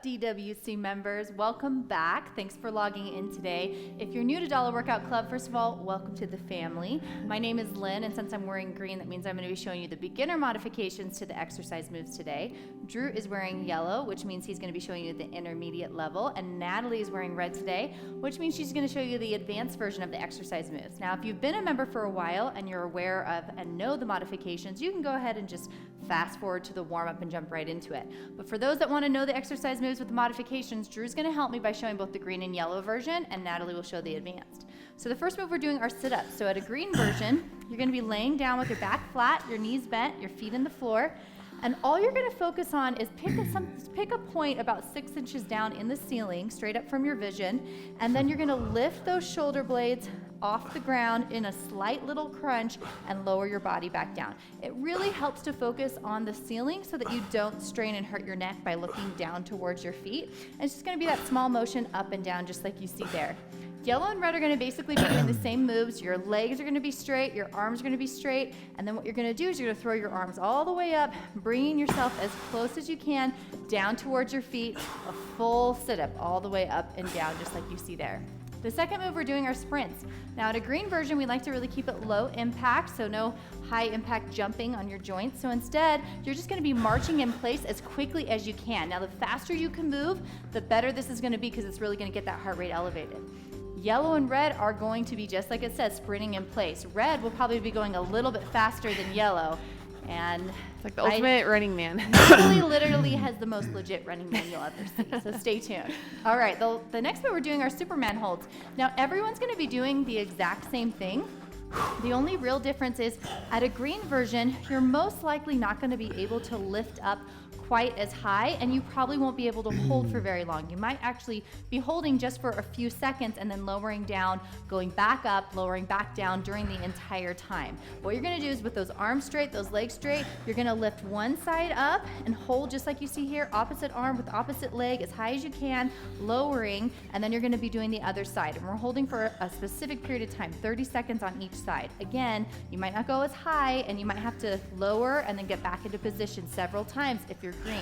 DWC members? Welcome back. Thanks for logging in today. If you're new to Dollar Workout Club, first of all, welcome to the family. My name is Lynn, and since I'm wearing green, that means I'm going to be showing you the beginner modifications to the exercise moves today. Drew is wearing yellow, which means he's going to be showing you the intermediate level, and Natalie is wearing red today, which means she's going to show you the advanced version of the exercise moves. Now, if you've been a member for a while and you're aware of and know the modifications, you can go ahead and just fast forward to the warm-up and jump right into it. But for those that want to know the exercise moves with the modifications, Drew's going to help me by showing both the green and yellow version, and Natalie will show the advanced. So the first move we're doing are sit-ups. So at a green version, you're going to be laying down with your back flat, your knees bent, your feet in the floor, and all you're going to focus on is pick a point about 6 inches down in the ceiling, straight up from your vision, and then you're going to lift those shoulder blades off the ground in a slight little crunch and lower your body back down. It really helps to focus on the ceiling so that you don't strain and hurt your neck by looking down towards your feet. And it's just going to be that small motion up and down just like you see there. Yellow and red are going to basically be doing the same moves. Your legs are going to be straight, your arms are going to be straight, and then what you're going to do is you're going to throw your arms all the way up, bringing yourself as close as you can down towards your feet, a full sit-up all the way up and down just like you see there. The second move we're doing are sprints. Now at a green version, we like to really keep it low impact, so no high impact jumping on your joints. So instead, you're just going to be marching in place as quickly as you can. Now the faster you can move, the better this is going to be because it's really going to get that heart rate elevated. Yellow and red are going to be, just like it says, sprinting in place. Red will probably be going a little bit faster than yellow. And it's like the ultimate running man. Natalie literally has the most legit running man you'll ever see, so stay tuned. All right, the next one we're doing are Superman holds. Now, everyone's going to be doing the exact same thing. The only real difference is at a green version, you're most likely not going to be able to lift up quite as high, and you probably won't be able to hold for very long. You might actually be holding just for a few seconds and then lowering down, going back up, lowering back down during the entire time. What you're gonna do is with those arms straight, those legs straight, you're gonna lift one side up and hold just like you see here, opposite arm with opposite leg as high as you can, lowering, and then you're gonna be doing the other side. And we're holding for a specific period of time, 30 seconds on each side. Again, you might not go as high and you might have to lower and then get back into position several times if you're green.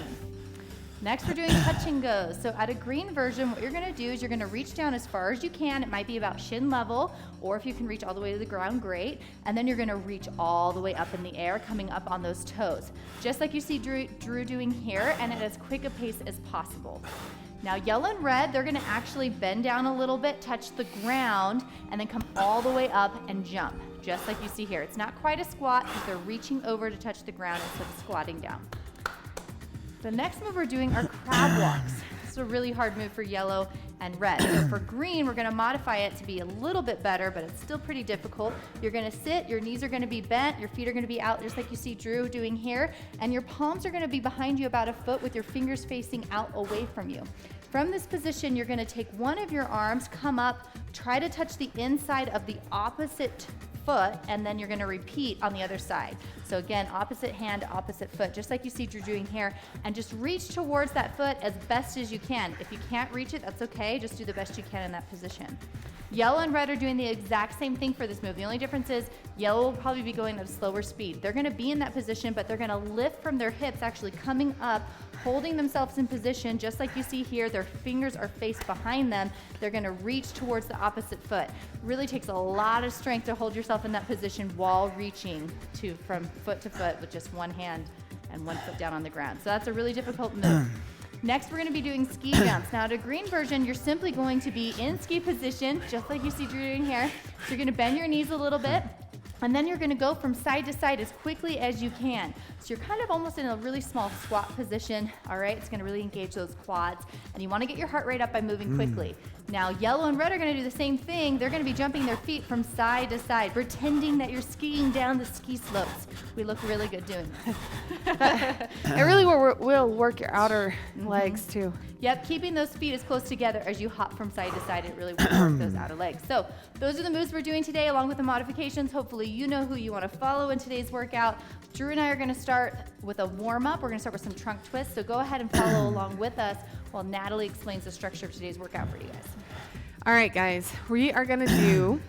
Next, we're doing touch and goes. So at a green version, what you're going to do is you're going to reach down as far as you can. It might be about shin level, or if you can reach all the way to the ground, great. And then you're going to reach all the way up in the air, coming up on those toes, just like you see Drew doing here, and at as quick a pace as possible. Now, yellow and red, they're going to actually bend down a little bit, touch the ground, and then come all the way up and jump, just like you see here. It's not quite a squat because they're reaching over to touch the ground instead of squatting down. The next move we're doing are crab walks. This is a really hard move for yellow and red. So for green, we're gonna modify it to be a little bit better, but it's still pretty difficult. You're gonna sit, your knees are gonna be bent, your feet are gonna be out just like you see Drew doing here, and your palms are gonna be behind you about a foot with your fingers facing out away from you. From this position, you're gonna take one of your arms, come up, try to touch the inside of the opposite foot, and then you're going to repeat on the other side. So again, opposite hand, opposite foot, just like you see Drew doing here, and just reach towards that foot as best as you can. If you can't reach it, that's okay. Just do the best you can in that position. Yellow and red are doing the exact same thing for this move. The only difference is yellow will probably be going at a slower speed. They're going to be in that position, but they're going to lift from their hips, actually coming up, holding themselves in position, just like you see here. Their fingers are faced behind them. They're going to reach towards the opposite foot. It really takes a lot of strength to hold yourself in that position while reaching from foot to foot with just one hand and one foot down on the ground. So that's a really difficult move. Next, we're going to be doing ski jumps. Now, at a green version, you're simply going to be in ski position, just like you see Drew doing here. So you're going to bend your knees a little bit, and then you're going to go from side to side as quickly as you can. So you're kind of almost in a really small squat position, all right? It's going to really engage those quads, and you want to get your heart rate up by moving quickly. Now, yellow and red are going to do the same thing. They're going to be jumping their feet from side to side, pretending that you're skiing down the ski slopes. We look really good doing this. It really will work your outer legs too. Yep, keeping those feet as close together as you hop from side to side, it really will work those outer legs. So those are the moves we're doing today along with the modifications. Hopefully you know who you want to follow in today's workout. Drew and I are going to start with a warm-up. We're going to start with some trunk twists, so go ahead and follow along with us while Natalie explains the structure of today's workout for you guys. All right, guys, we are going to do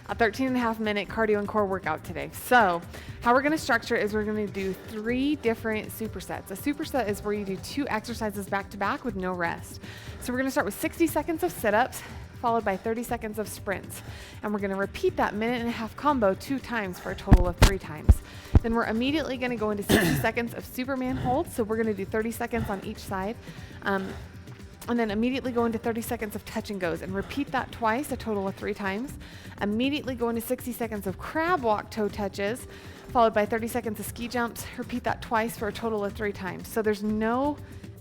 a 13.5-minute cardio and core workout today. So how we're gonna structure is we're gonna do 3 different supersets. A superset is where you do 2 exercises back to back with no rest. So we're gonna start with 60 seconds of sit-ups, followed by 30 seconds of sprints. And we're gonna repeat that 1.5-minute combo 2 times for a total of 3 times. Then we're immediately gonna go into 60 seconds of Superman holds. So we're gonna do 30 seconds on each side. And then immediately go into 30 seconds of touch and goes and repeat that twice, a total of 3 times. Immediately go into 60 seconds of crab walk toe touches, followed by 30 seconds of ski jumps. Repeat that twice for a total of 3 times. So there's no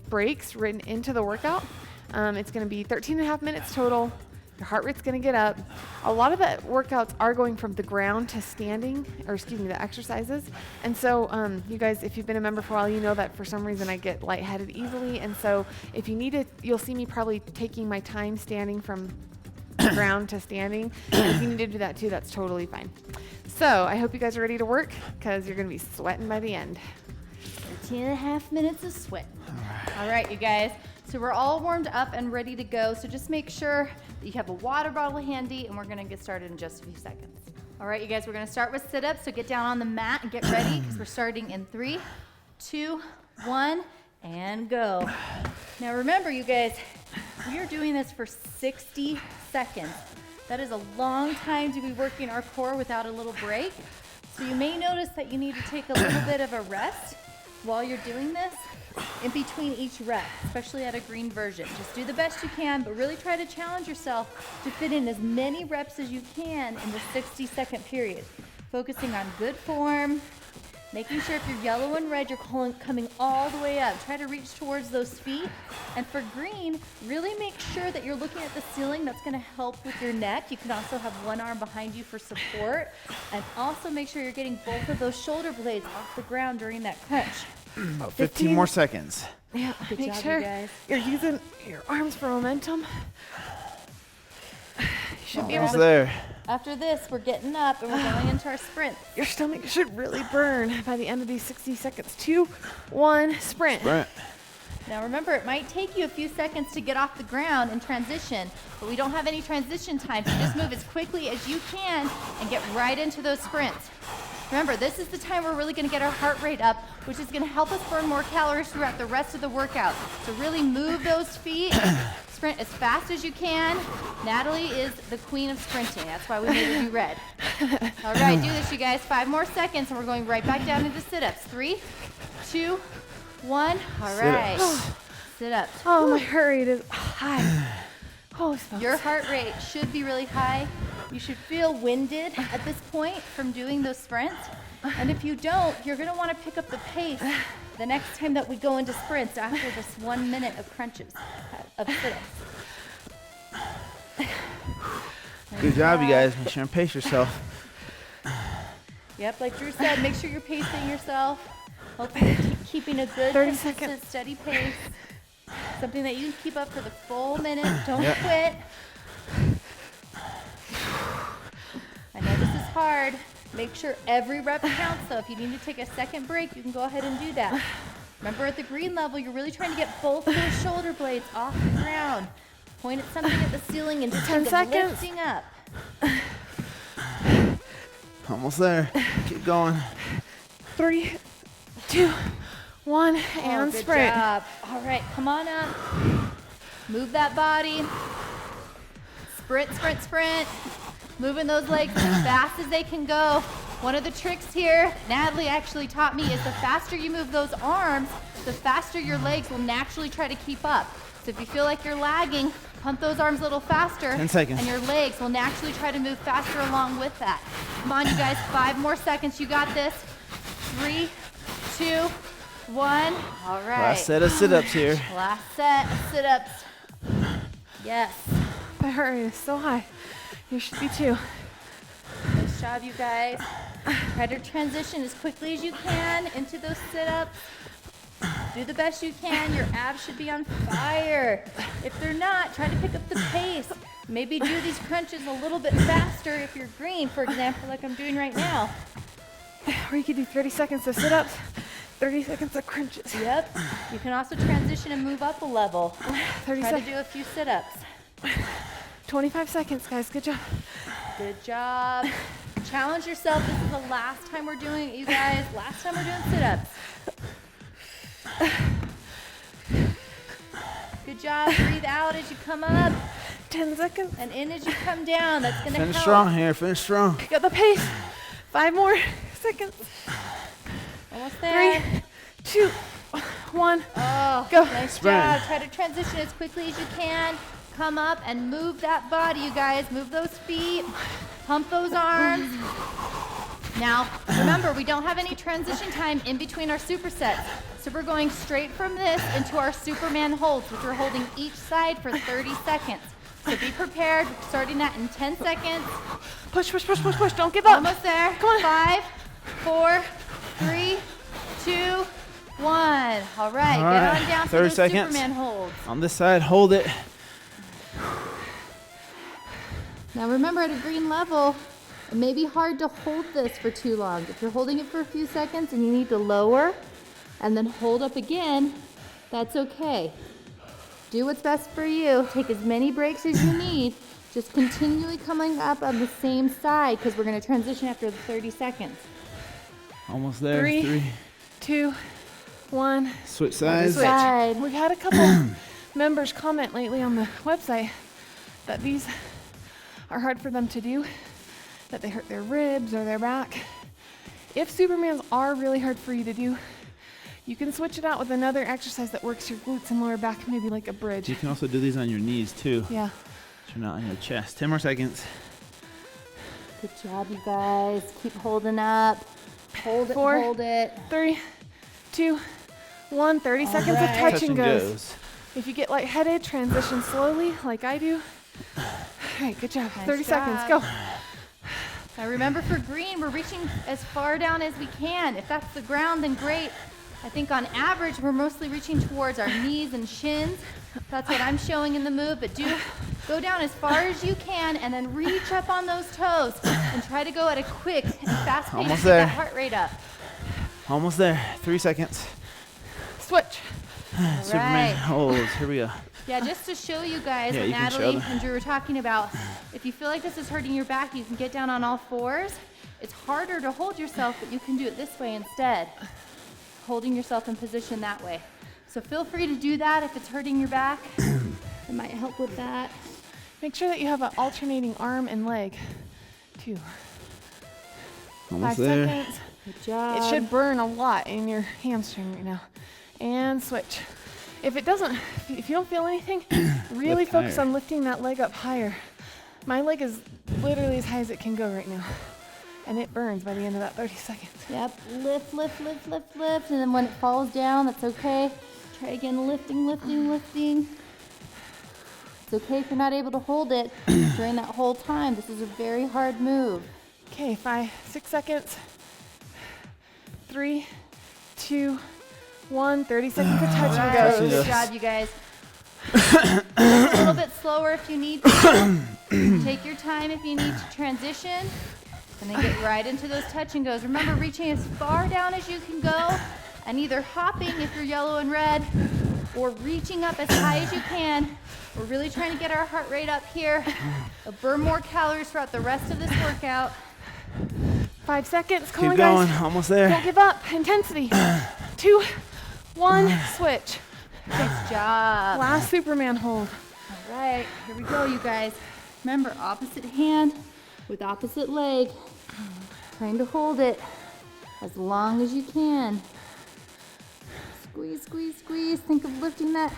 breaks written into the workout. It's gonna be 13.5 minutes total. Your heart rate's gonna get up. A lot of the workouts are going from the ground to standing, or excuse me, the exercises. And so you guys, if you've been a member for a while, you know that for some reason I get lightheaded easily. And so if you need it, you'll see me probably taking my time standing from ground to standing. And if you need to do that too, that's totally fine. So I hope you guys are ready to work, because you're gonna be sweating by the end. 13.5 minutes of sweat. All right, you guys. So we're all warmed up and ready to go. So just make sure that you have a water bottle handy, and we're gonna get started in just a few seconds. All right, you guys, we're gonna start with sit-ups. So get down on the mat and get ready, because we're starting in 3, 2, 1, and go. Now remember, you guys, we are doing this for 60 seconds. That is a long time to be working our core without a little break. So you may notice that you need to take a little bit of a rest while you're doing this in between each rep, especially at a green version. Just do the best you can, but really try to challenge yourself to fit in as many reps as you can in the 60-second period. Focusing on good form, making sure if you're yellow and red, you're coming all the way up. Try to reach towards those feet. And for green, really make sure that you're looking at the ceiling. That's gonna help with your neck. You can also have one arm behind you for support. And also make sure you're getting both of those shoulder blades off the ground during that crunch. About 15 more seconds. Yeah, Good make job, sure you guys. you're using your arms for momentum. You should be able Almost to. there. After this, we're getting up and we're going into our sprint. Your stomach should really burn by the end of these 60 seconds. 2, 1, sprint. Sprint. Now remember, it might take you a few seconds to get off the ground and transition, but we don't have any transition time, so just move as quickly as you can and get right into those sprints. Remember, this is the time we're really gonna get our heart rate up, which is gonna help us burn more calories throughout the rest of the workout. So really move those feet, sprint as fast as you can. Natalie is the queen of sprinting. That's why we made her do red. All right, do this, you guys. 5 more seconds, and we're going right back down into sit-ups. 3, 2, 1. All right. Sit-ups. Oh, my heart rate is high. Holy smokes. Your heart rate should be really high. You should feel winded at this point from doing those sprints. And if you don't, you're gonna wanna pick up the pace the next time that we go into sprints after this 1 minute of crunches, of sit-ups. Good job, you guys. Make sure and pace yourself. Yep, like Drew said, make sure you're pacing yourself. Hopefully you're keeping a good, 30 consistent, seconds. steady pace. Something that you can keep up for the full minute. Don't Yep. quit. I know this is hard. Make sure every rep counts, though. If you need to take a second break, you can go ahead and do that. Remember, at the green level, you're really trying to get both those shoulder blades off the ground. Point at something at the ceiling and just 10 keep seconds. lifting up. Almost there. Keep going. 3, 2, 1, Oh, and good sprint. job. All right, come on up. Move that body. Sprint, sprint, sprint. Moving those legs as fast as they can go. One of the tricks here, Natalie actually taught me, is the faster you move those arms, the faster your legs will naturally try to keep up. So if you feel like you're lagging, pump those arms a little faster. 10 seconds. And your legs will naturally try to move faster along with that. Come on, you guys, 5 more seconds. You got this. 3, 2, 1. All right. Last set of sit-ups here. Last set of sit-ups. Yes. My heart rate is so high. You should be too. Nice job, you guys. Try to transition as quickly as you can into those sit-ups. Do the best you can. Your abs should be on fire. If they're not, try to pick up the pace. Maybe do these crunches a little bit faster if you're green, for example, like I'm doing right now. Or you could do 30 seconds of sit-ups, 30 seconds of crunches. Yep. You can also transition and move up a level. 30 Try to seconds. do a few sit-ups. 25 seconds, guys. Good job. Good job. Challenge yourself. This is the last time we're doing it, you guys. Last time we're doing sit-ups. Good job. Breathe out as you come up 10 seconds. and in as you come down. That's going to help. Finish strong here. Finish strong. Got the pace. 5 more seconds. Almost there. 3, 2, 1. Oh, Go. nice Sprint. job. Try to transition as quickly as you can. Come up and move that body, you guys. Move those feet. Pump those arms. Now, remember, we don't have any transition time in between our supersets. So we're going straight from this into our Superman holds, which we're holding each side for 30 seconds. So be prepared. We're starting that in 10 seconds. Push, push, push, push, push. Don't give up. Almost there. Come on. 5, 4, 3, 2, 1. All right, All get right, on down to 30 those seconds. Superman holds. On this side, hold it. Now remember, at a green level, it may be hard to hold this for too long. If you're holding it for a few seconds and you need to lower and then hold up again, that's okay. Do what's best for you. Take as many breaks as you need. Just continually coming up on the same side because we're going to transition after the 30 seconds. Almost there. 3, 3. 2, 1. Switch sides. Switch. Side. We've had a couple members comment lately on the website that these are hard for them to do, that they hurt their ribs or their back. If Supermans are really hard for you to do, you can switch it out with another exercise that works your glutes and lower back, maybe like a bridge. You can also do these on your knees too. Yeah. So you're not on your chest. 10 more seconds. Good job, you guys. Keep holding up. Hold it, 4, hold it. 3, 2, 1. 30 seconds of right. touch and goes. If you get lightheaded, transition slowly like I do. All right, good job. Nice 30 seconds, job. go. Now remember, for green, we're reaching as far down as we can. If that's the ground, then great. I think on average, we're mostly reaching towards our knees and shins. That's what I'm showing in the move, but do go down as far as you can and then reach up on those toes and try to go at a quick and fast pace to Almost get there. that heart rate up. Almost there. 3 seconds. Switch. Superman right. holds. Here we go. Yeah, just to show you guys Yeah, what you can show Natalie them. and Drew were talking about, if you feel like this is hurting your back, you can get down on all fours. It's harder to hold yourself, but you can do it this way instead, holding yourself in position that way. So feel free to do that if it's hurting your back. It might help with that. Make sure that you have an alternating arm and leg, too. Almost 5 there. seconds. Good job. It should burn a lot in your hamstring right now. And switch. If it doesn't, if you don't feel anything, really Lift focus higher. on lifting that leg up higher. My leg is literally as high as it can go right now. And it burns by the end of that 30 seconds. Yep, lift, lift, lift, lift, lift. And then when it falls down, that's okay. Try again, lifting, lifting, lifting. It's okay if you're not able to hold it during that whole time. This is a very hard move. Okay, 5, 6 seconds. 3, 2, 1. 30 seconds of touch and Right, Touch go. and good go. job, you guys. A little bit slower if you need to. Take your time if you need to transition. And then get right into those touch and goes. Remember, reaching as far down as you can go and either hopping if you're yellow and red or reaching up as high as you can. We're really trying to get our heart rate up here. Burn more calories throughout the rest of this workout. 5 seconds. Come Keep on, going. guys. Almost there. Don't give up. Intensity. 2, 1. Switch. Nice job. Last Superman hold. All right, here we go, you guys. Remember, opposite hand with opposite leg. Trying to hold it as long as you can. Squeeze, squeeze, squeeze. Think of lifting the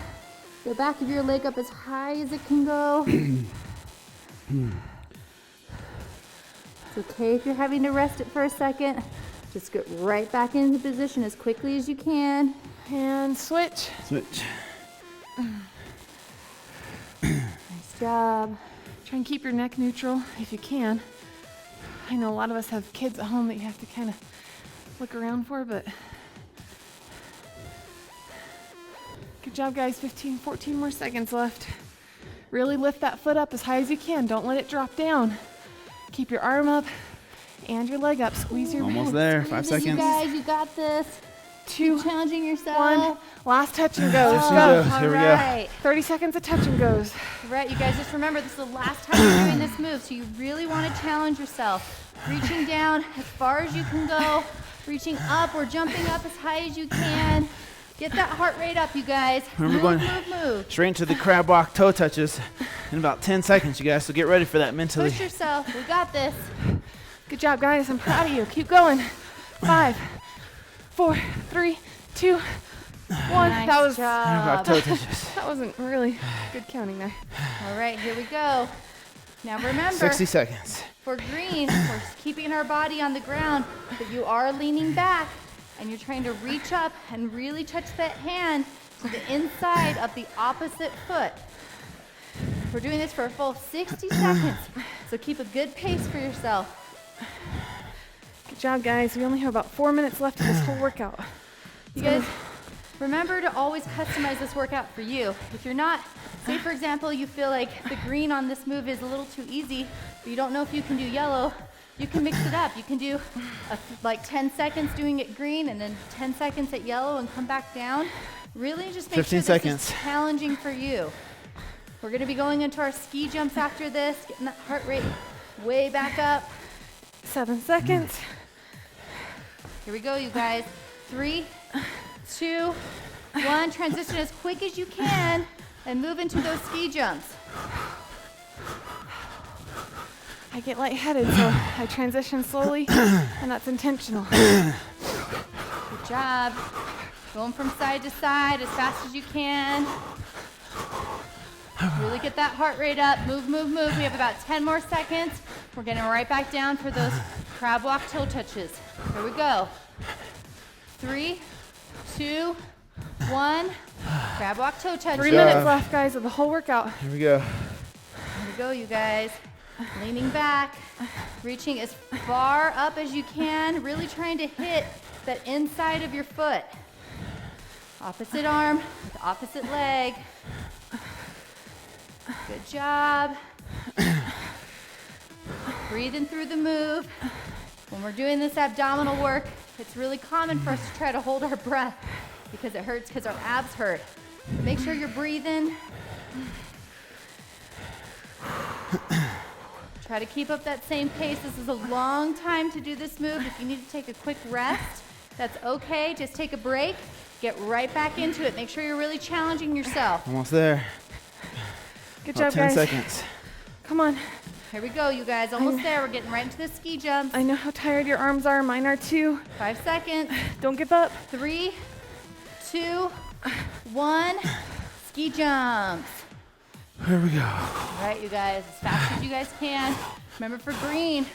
back of your leg up as high as it can go. It's okay if you're having to rest it for a second. Just get right back into position as quickly as you can. And switch. Switch. Nice job. Try and keep your neck neutral if you can. I know a lot of us have kids at home that you have to kind of look around for, but good job, guys. 14 more seconds left. Really lift that foot up as high as you can. Don't let it drop down. Keep your arm up and your leg up. Squeeze your Almost ribs. there. 5 Squeeze it, seconds. You guys, you got this. 2, Keep challenging yourself. 1. Last touch and goes. Touch and Go. goes. Here we go. Alright. 30 seconds of touch and goes. Right, you guys just remember this is the last time you're doing this move, so you really want to challenge yourself. Reaching down as far as you can go, reaching up or jumping up as high as you can. Get that heart rate up, you guys. Remember Move. Straight into the crab walk toe touches in about 10 seconds, you guys. So get ready for that mentally. Push yourself. We got this. Good job, guys. I'm proud of you. Keep going. 5, 4, 3, 2, 1. Nice That was Crab walk toe touches. that wasn't really good counting there. All right, here we go. Now remember, 60 seconds. for green, we're keeping our body on the ground, but you are leaning back and you're trying to reach up and really touch that hand to the inside of the opposite foot. We're doing this for a full 60 seconds, so keep a good pace for yourself. Good job, guys. We only have about 4 minutes left of this whole workout. You guys, remember to always customize this workout for you. If you're not, say for example, you feel like the green on this move is a little too easy, but you don't know if you can do yellow, you can mix it up. You can do like 10 seconds doing it green and then 10 seconds at yellow and come back down. Really just make 15 sure this seconds. is challenging for you. We're gonna be going into our ski jumps after this, getting that heart rate way back up. 7 seconds. Here we go, you guys. 3, 2, 1. Transition as quick as you can and move into those ski jumps. I get lightheaded, so I transition slowly, and that's intentional. Good job. Going from side to side as fast as you can. Really get that heart rate up. Move. We have about 10 more seconds. We're getting right back down for those crab walk toe touches. Here we go. 3, 2, 1. Crab walk toe touches. 3 minutes left, guys, of the whole workout. Here we go. Here we go, you guys. Leaning back, reaching as far up as you can, really trying to hit that inside of your foot. Opposite arm with opposite leg. Good job. Breathing through the move. When we're doing this abdominal work, it's really common for us to try to hold our breath because it hurts because our abs hurt. Make sure you're breathing. Try to keep up that same pace. This is a long time to do this move. If you need to take a quick rest, that's okay. Just take a break. Get right back into it. Make sure you're really challenging yourself. Almost there. Good About job, 10 guys. seconds. Come on. Here we go, you guys. Almost there. We're getting right into the ski jumps. I know how tired your arms are. Mine are too. 5 seconds. Don't give up. 3, 2, 1. Ski jumps. Here we go. All right, you guys, as fast as you guys can. Remember for green,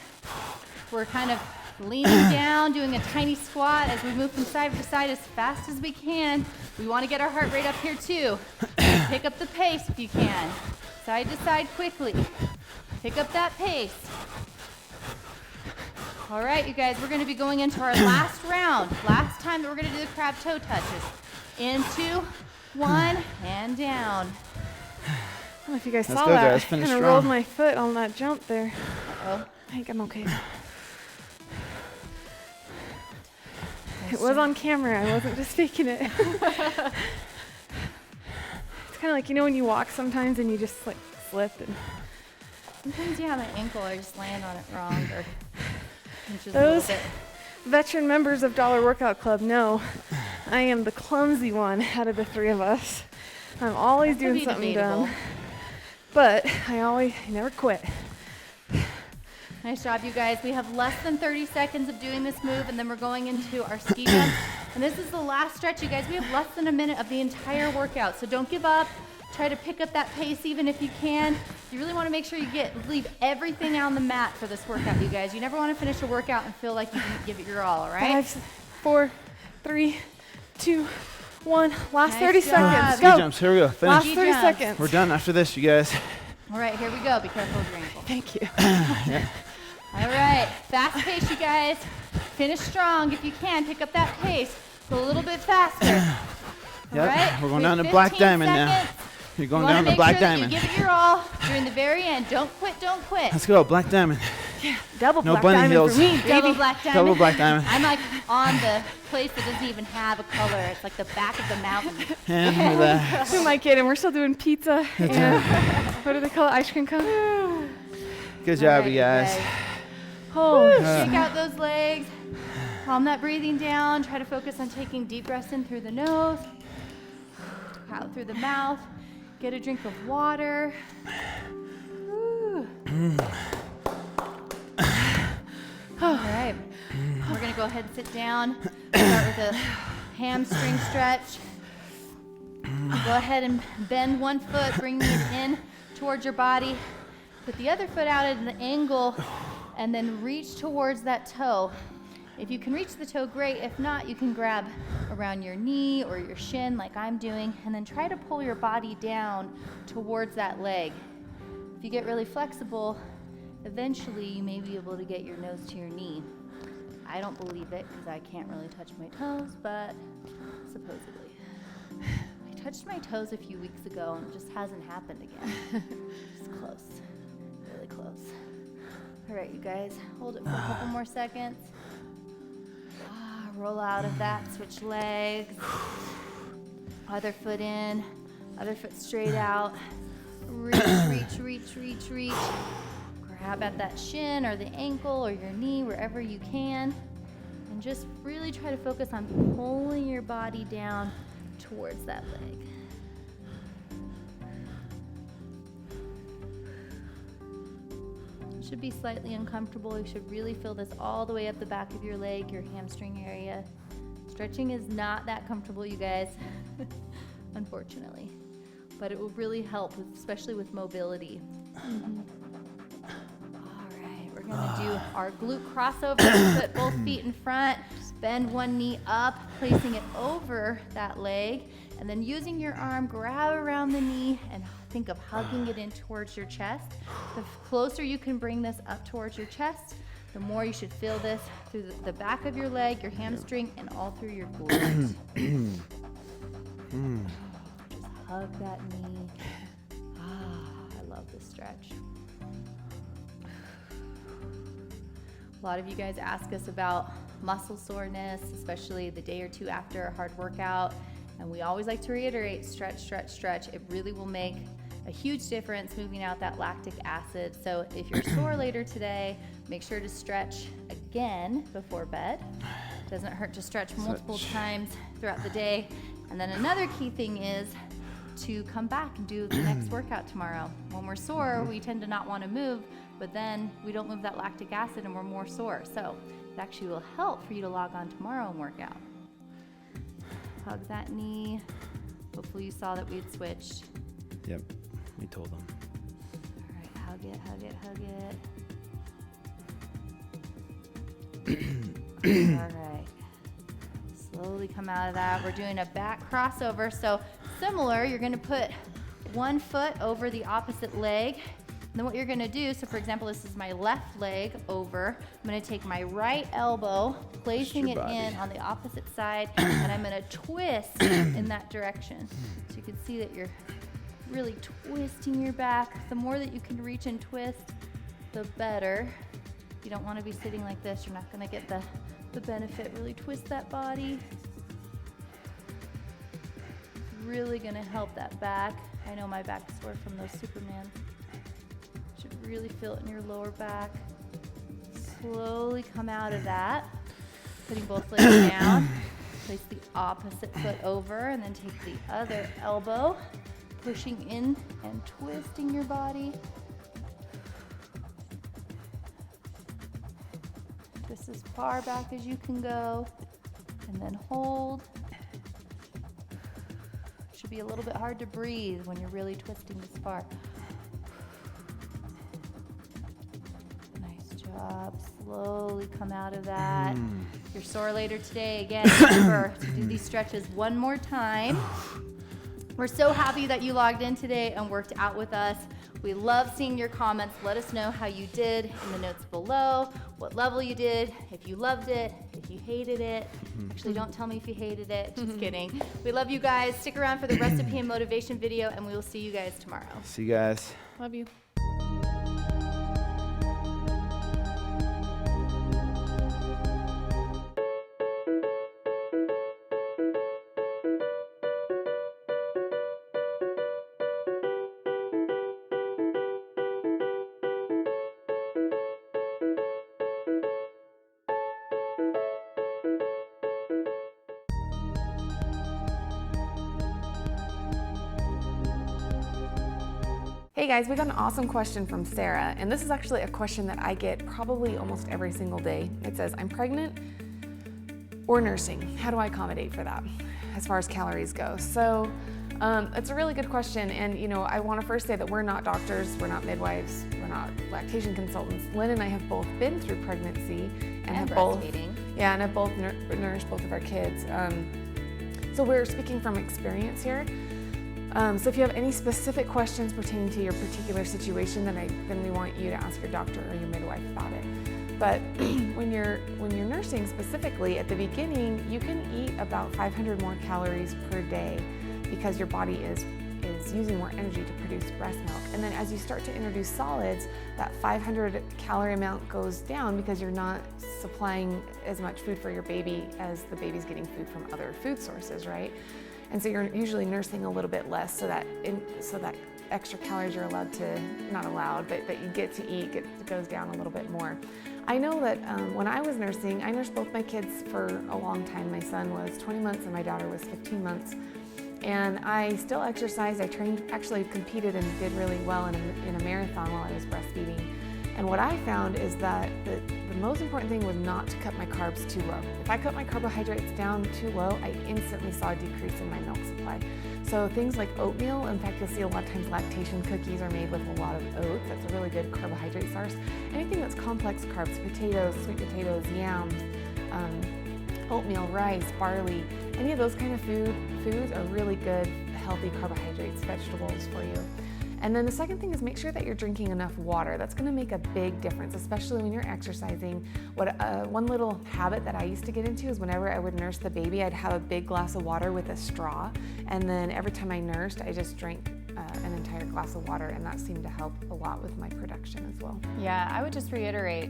we're kind of leaning down, doing a tiny squat as we move from side to side as fast as we can. We want to get our heart rate up here too. Pick up the pace if you can. Side to side quickly. Pick up that pace. All right, you guys, we're going to be going into our last round. Last time that we're going to do the crab toe touches. Into, 1, and down. I don't know if you guys Let's saw go, that. guys. I Finish kind of strong. rolled my foot on that jump there. Uh-oh. I think I'm okay. It was on camera. I wasn't just faking it. It's kind of like, you know, when you walk sometimes and you just like slip and Sometimes you have an ankle or just land on it wrong or pinches a Those- little bit. veteran members of Dollar Workout Club know I am the clumsy one out of the 3 of us. I'm always That could doing be something debatable. dumb, but I never quit. Nice job, you guys. We have less than 30 seconds of doing this move, and then we're going into our ski jump. And this is the last stretch, you guys. We have less than a minute of the entire workout, so don't give up. Try to pick up that pace even if you can. You really want to make sure you leave everything on the mat for this workout, you guys. You never want to finish a workout and feel like you didn't give it your all, all right? 5, 4, 3, 2, 1. Last Nice 30 job. seconds. Ski Go. jumps. Here we go. Last Finish. Ski 30 jumps. seconds. We're done after this, you guys. All right, here we go. Be careful with your ankle. Thank you. All right, fast pace, you guys. Finish strong if you can. Pick up that pace. Go a little bit faster. Yep. All right, We're going we down have to Black 15 Diamond now. seconds. You're You going wanna down to make Black sure that Diamond. You give it your all during the very end. Don't quit, don't quit. Let's go, Black Diamond. Yeah, double No black bunny diamond heels. for me, Double baby. black diamond. Double black diamond. I'm like on the place that doesn't even have a color. It's like the back of the mountain. And relax. Who am I kidding? We're still doing pizza. And, what do they call it? Ice cream cone? Good job, Alright, you guys. Oh, Shake out those legs. Calm that breathing down. Try to focus on taking deep breaths in through the nose, out through the mouth. Get a drink of water. Woo. All right. We're going to go ahead and sit down. Start with a hamstring stretch. Go ahead and bend one foot, bringing it in towards your body. Put the other foot out at an angle, and then reach towards that toe. If you can reach the toe, great. If not, you can grab around your knee or your shin like I'm doing, and then try to pull your body down towards that leg. If you get really flexible, eventually you may be able to get your nose to your knee. I don't believe it because I can't really touch my toes, but supposedly. I touched my toes a few weeks ago and it just hasn't happened again. It's close, really close. All right, you guys, hold it for a couple more seconds. Roll out of that, switch legs. Other foot in, other foot straight out. Reach, reach, reach, reach, reach. Grab at that shin or the ankle or your knee, wherever you can. And just really try to focus on pulling your body down towards that leg. Should be slightly uncomfortable. You should really feel this all the way up the back of your leg, your hamstring area. Stretching is not that comfortable, you guys, unfortunately, but it will really help, especially with mobility. All right, we're gonna do our glute crossover. Put both feet in front, bend one knee up, placing it over that leg, and then using your arm, grab around the knee and think of hugging it in towards your chest. The closer you can bring this up towards your chest, the more you should feel this through the back of your leg, your hamstring, and all through your glutes. Just hug that knee. I love this stretch. A lot of you guys ask us about muscle soreness, especially the day or two after a hard workout. And we always like to reiterate, stretch, stretch, stretch. It really will make a huge difference moving out that lactic acid. So if you're sore later today, make sure to stretch again before bed. Doesn't hurt to stretch multiple times throughout the day. And then another key thing is to come back and do the next workout tomorrow. When we're sore, we tend to not want to move, but then we don't move that lactic acid and we're more sore. So it actually will help for you to log on tomorrow and work out. Hug that knee. Hopefully you saw that we had switched. Yep, we told them. All right, hug it, hug it, hug it. All right. Slowly come out of that. We're doing a back crossover. So similar, you're gonna put one foot over the opposite leg. And then what you're gonna do, so for example, this is my left leg over. I'm gonna take my right elbow, placing it in on the opposite side, and I'm gonna twist in that direction. So you can see that you're really twisting your back. The more that you can reach and twist, the better. You don't wanna be sitting like this. You're not gonna get the benefit. Really twist that body. Really gonna help that back. I know my back's sore from those Supermans. Should really feel it in your lower back. Slowly come out of that. Putting both legs down. Place the opposite foot over and then take the other elbow. Pushing in and twisting your body. Twist as far back as you can go. And then hold. Should be a little bit hard to breathe when you're really twisting this far. Nice job. Slowly come out of that. If you're sore later today, again, remember to do these stretches one more time. We're so happy that you logged in today and worked out with us. We love seeing your comments. Let us know how you did in the notes below, what level you did, if you loved it, if you hated it. Actually, don't tell me if you hated it. Just kidding. We love you guys. Stick around for the recipe and motivation video, and we will see you guys tomorrow. See you guys. Love you. Hey guys, we got an awesome question from Sarah, and this is actually a question that I get probably almost every single day. It says, I'm pregnant or nursing. How do I accommodate for that as far as calories go? So it's a really good question, and I want to first say that we're not doctors, we're not midwives, we're not lactation consultants. Lynn and I have both been through pregnancy and have both nourished both of our kids. So we're speaking from experience here. So if you have any specific questions pertaining to your particular situation, then we want you to ask your doctor or your midwife about it. But when you're nursing specifically, at the beginning, you can eat about 500 more calories per day because your body is using more energy to produce breast milk. And then as you start to introduce solids, that 500 calorie amount goes down because you're not supplying as much food for your baby as the baby's getting food from other food sources, right? And so you're usually nursing a little bit less so that extra calories you're allowed to, not allowed, but that you get to eat goes down a little bit more. I know that when I was nursing, I nursed both my kids for a long time. My son was 20 months and my daughter was 15 months. And I still exercised. I actually competed and did really well in a marathon while I was breastfeeding. And what I found is that the most important thing was not to cut my carbs too low. If I cut my carbohydrates down too low, I instantly saw a decrease in my milk supply. So things like oatmeal, in fact, you'll see a lot of times lactation cookies are made with a lot of oats. That's a really good carbohydrate source. Anything that's complex carbs, potatoes, sweet potatoes, yams, oatmeal, rice, barley, any of those kind of foods are really good, healthy carbohydrates, vegetables for you. And then the second thing is make sure that you're drinking enough water. That's going to make a big difference, especially when you're exercising. One little habit that I used to get into is whenever I would nurse the baby, I'd have a big glass of water with a straw, and then every time I nursed, I just drank an entire glass of water, and that seemed to help a lot with my production as well. Yeah, I would just reiterate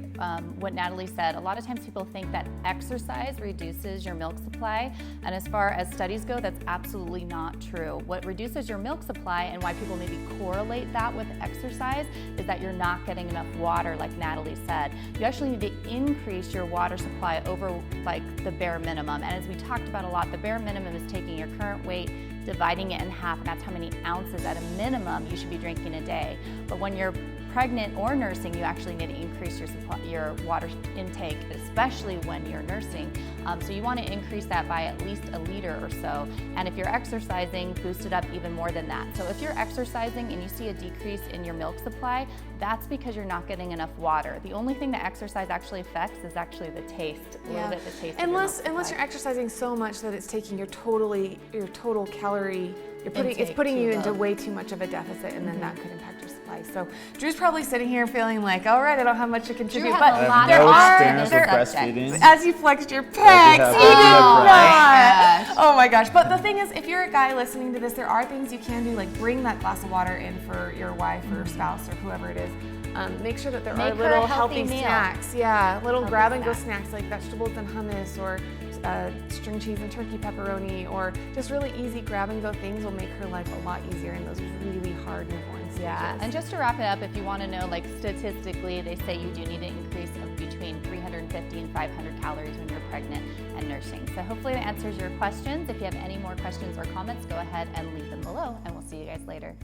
what Natalie said. A lot of times people think that exercise reduces your milk supply, and as far as studies go, that's absolutely not true. What reduces your milk supply and why people maybe correlate that with exercise is that you're not getting enough water, like Natalie said. You actually need to increase your water supply over like the bare minimum, and as we talked about a lot, the bare minimum is taking your current weight, dividing it in half, and that's how many ounces at a minimum you should be drinking a day. But when you're pregnant or nursing, you actually need to increase your water intake, especially when you're nursing. So you want to increase that by at least a liter or so. And if you're exercising, boost it up even more than that. So if you're exercising and you see a decrease in your milk supply, that's because you're not getting enough water. The only thing that exercise actually affects is actually the taste, a little bit the taste. Unless you're exercising so much that it's taking your total calorie, it's putting you into way too much of a deficit, and then that could impact your supply. So Drew's probably sitting here feeling like, all right, I don't have much to contribute, but there are breastfeeding. as you flexed your pecs, he did not. Oh my gosh! But the thing is, if you're a guy listening to this, there are things you can do, like bring that glass of water in for your wife or spouse or whoever it is. Make sure that there are little healthy snacks. Yeah, little grab-and-go snacks like vegetables and hummus, or string cheese and turkey pepperoni, or just really easy grab-and-go things will make her life a lot easier in those really hard newborn stages. Yeah, and just to wrap it up, if you want to know, like statistically, they say you do need an increase of between 350 and 500 calories when you're pregnant and nursing. So hopefully that answers your questions. If you have any more questions or comments, go ahead and leave them below, and we'll see you guys later.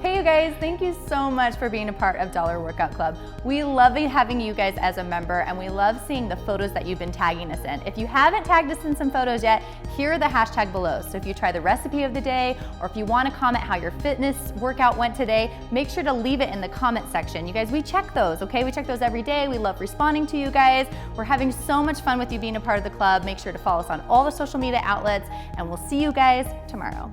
Hey you guys, thank you so much for being a part of Dollar Workout Club. We love having you guys as a member, and we love seeing the photos that you've been tagging us in. If you haven't tagged us in some photos yet, here are the hashtag below. So if you try the recipe of the day, or if you want to comment how your fitness workout went today, make sure to leave it in the comment section. You guys, we check those, okay? We check those every day. We love responding to you guys. We're having so much fun with you being a part of the club. Make sure to follow us on all the social media outlets, and we'll see you guys tomorrow.